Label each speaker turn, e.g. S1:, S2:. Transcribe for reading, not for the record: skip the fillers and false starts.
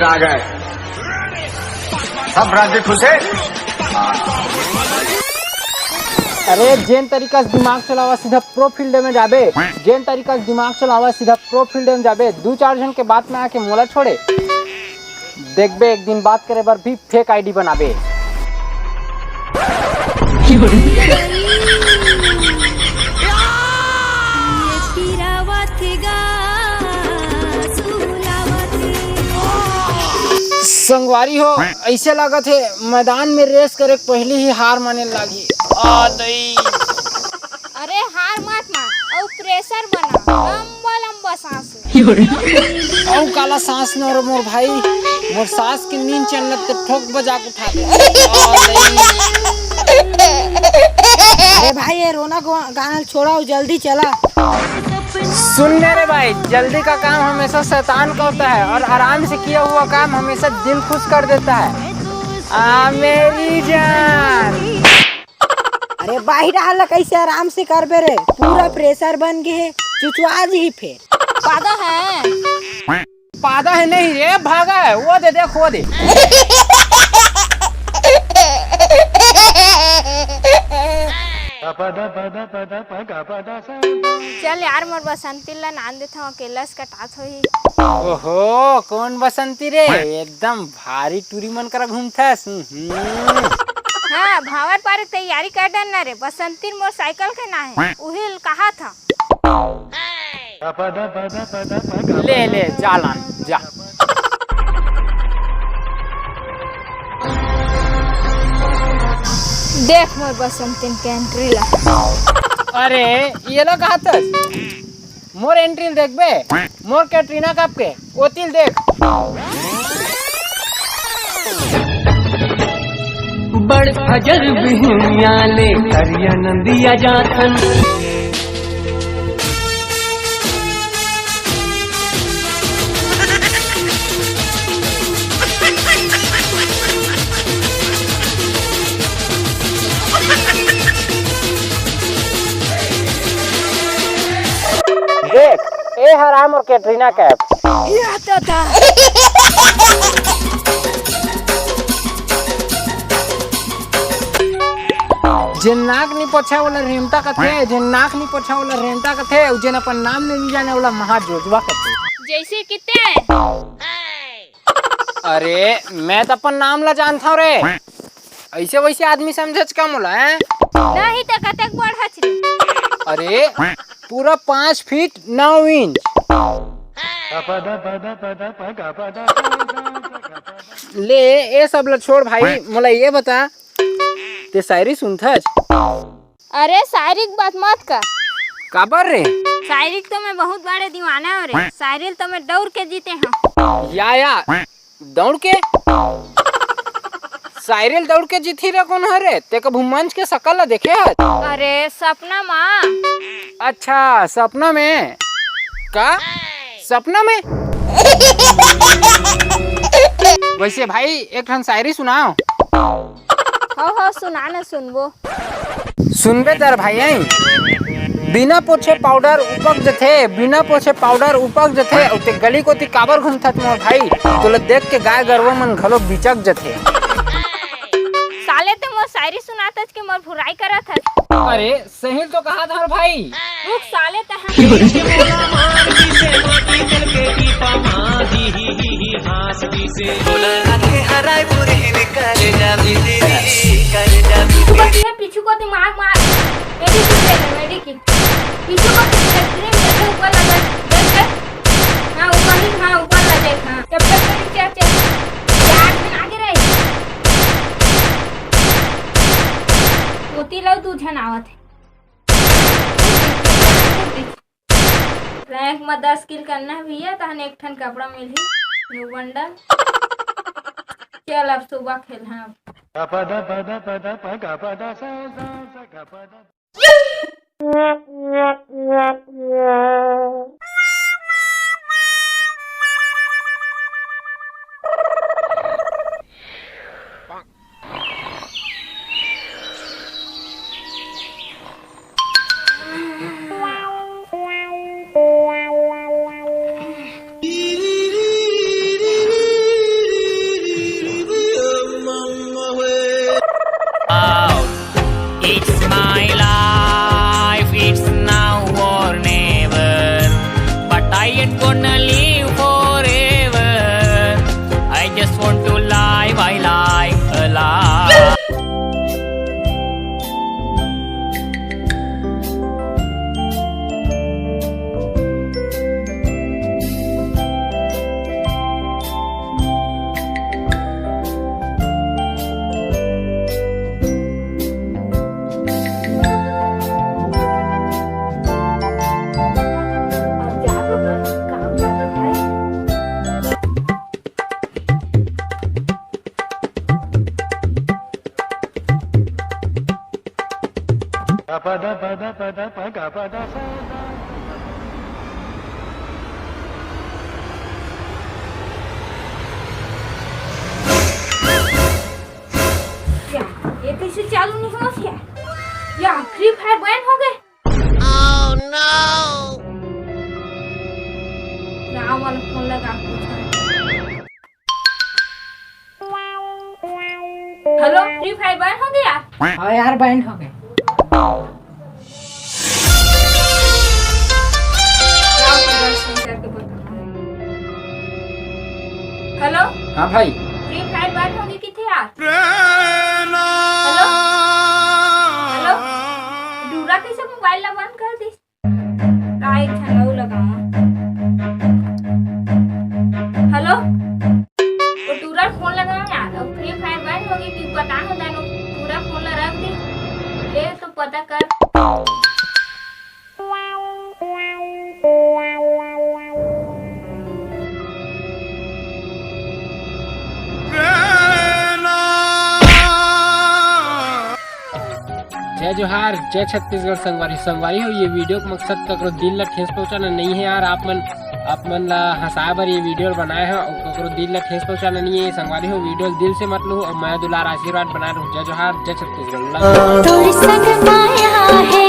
S1: फिर आ गए। सब राज्य खुश है।
S2: अरे जेन तरीका से दिमाग चलावा सीधा प्रो फील्ड में जाबे, जेन तरीका से दिमाग चलावा सीधा प्रो फील्ड में जाबे। 2-4 जन के बात में आके मोला छोड़े, देखबे एक दिन बात करे बर भी फेक आईडी बनाबे। संगवारी हो, ऐसे लागत है मैदान में रेस करे पहले ही हार माने लागी।
S3: अरे हार मत मान और प्रेशर बना, लंबा लंबा सांस
S2: और काला सांस न रो मोर भाई, मोर सांस की नींद चलत तो ठोक बजा के उठा दे।
S4: अरे भाई ये रोना गाना छोड़ा, जल्दी चला।
S2: सुन मेरे भाई, जल्दी का काम हमेशा शैतान का होता है और आराम से किया हुआ काम हमेशा दिल खुश कर देता है। मेरी जान।
S4: अरे बाहर हाल कैसे आराम से कर बे रे, पूरा प्रेशर बन गए है, चुचवा जी फिर।
S3: पादा है,
S2: पादा है नहीं रे, भागा है। वो दे देख, वो दे।
S3: चल यार मोर बसंती ला नान देता हूँ, अकेला से कटात होही।
S2: ओहो कौन बसंती रे, एकदम भारी टूरी मन कर घूमथस।
S3: हाँ भावर पारे तैयारी कर डरना रे, बसंती मोर साइकिल के ना है, उही कहा था।
S2: ले ले जालन जा।
S3: देख मोर बसंती के एंट्री ला।
S2: अरे ये लो कहा था मोर एंट्री देख बे, मोर कैटरीना कप के ओतिल देख।
S5: बड़ फजर बिहनिया ले करिया नंदिया जाथन।
S2: देख ए हराम और कैटरीना कैफ।
S3: ये आता था।
S2: जिन नाक नहीं पोछा वाला रेमता कथे, जिन नाक नहीं पोछा वाला रेमता कथे, जिन अपन नाम नहीं जाने वाला महाजोजवा कथे।
S3: जैसे कितने?
S2: अरे मैं तो अपन नाम ला जानता रे, ऐसे वैसे आदमी समझच का मोला है?
S3: नहीं तो कतक बड़ हचरी।
S2: अरे पूरा 5 फीट 9 इंच। ले ये सब ला छोड़ भाई, मोला ये बता ते शायरी सुनथस?
S3: अरे शायरी की बात मत कर।
S2: काबर रे?
S3: शायरी तो मैं बहुत बड़े दीवाना हूँ रे, शायरी तो मैं दौड़ के जीते हैं।
S2: या दौड़ के? शायरी दौड़ के जीती रे कौन है रे? ते कभी मंच के शकल ला देखे है?
S3: अरे सपना माँ।
S2: अच्छा सपना में का? सपना में? वैसे भाई एक ठन शायरी सुनाओ।
S3: हो सुना न सुनबो।
S2: सुनबे तर भाई आई। बिना पोछे पाउडर उपक जथे, बिना पोछे पाउडर उपक जथे, उते गली कोती काबर घूमथत मोर भाई, तोला देख के गाय गरवा मन घलो बिचक जथे।
S3: साले ते मोर शायरी सुनातस के मोर भुराई करत है।
S2: अरे सही तो कहा था भाई।
S3: रुक साले ते पीछू को दिमाग मार। मेडी की पीछू को क्रीम जैसे ऊपर लगा देख। हाँ ऊपर ही, हाँ ऊपर लगा देख। हाँ जब तक मेरी चाचा 8 दिन आगे रही मोती लो तू झनावत है। रैंक में 10 किल करना है भैया, तहन एक ठन कपड़ा मिली न्यू बंडल। चल अब सुबह खेल। हाँ या ये कैसे चालू नहीं हुआ क्या? या फ्री फायर बैन हो गए? राम वाला फोन लगा पूछा। हेलो, फ्री फायर बैन हो गया?
S4: हाँ यार बैंड हो गए।
S3: राम को दर्शन करके बताओ। हेलो,
S2: हाँ भाई,
S3: फ्री फायर बैन हो गई किथे यार? हेलो हेलो, दूरा कैसे मोबाइल ला बंद कर दी? राइट हेलो लगाओ। हेलो, वो दूरा फोन लगाओ यार। अब फ्री फायर बैन हो गई कि पता हो जानो, पूरा फोन ला रख दी। ये तो पता कर।
S2: जय जोहार, जय छत्तीसगढ़ संगवारी संगवारी हो। ये वीडियो का मकसद ककरो दिल ला ठेस पहुंचाना नहीं है यार। आप मन ला हंसाए बर ये वीडियो बनाए हैं और ककरो दिल ला ठेस पहुंचाना नहीं है। संगवारी हो, वीडियो दिल से मत लो और मैं दुलार आशीर्वाद बना रहा हूँ। जय जोहार, जय छत्तीसगढ़।
S1: तोर संग माया है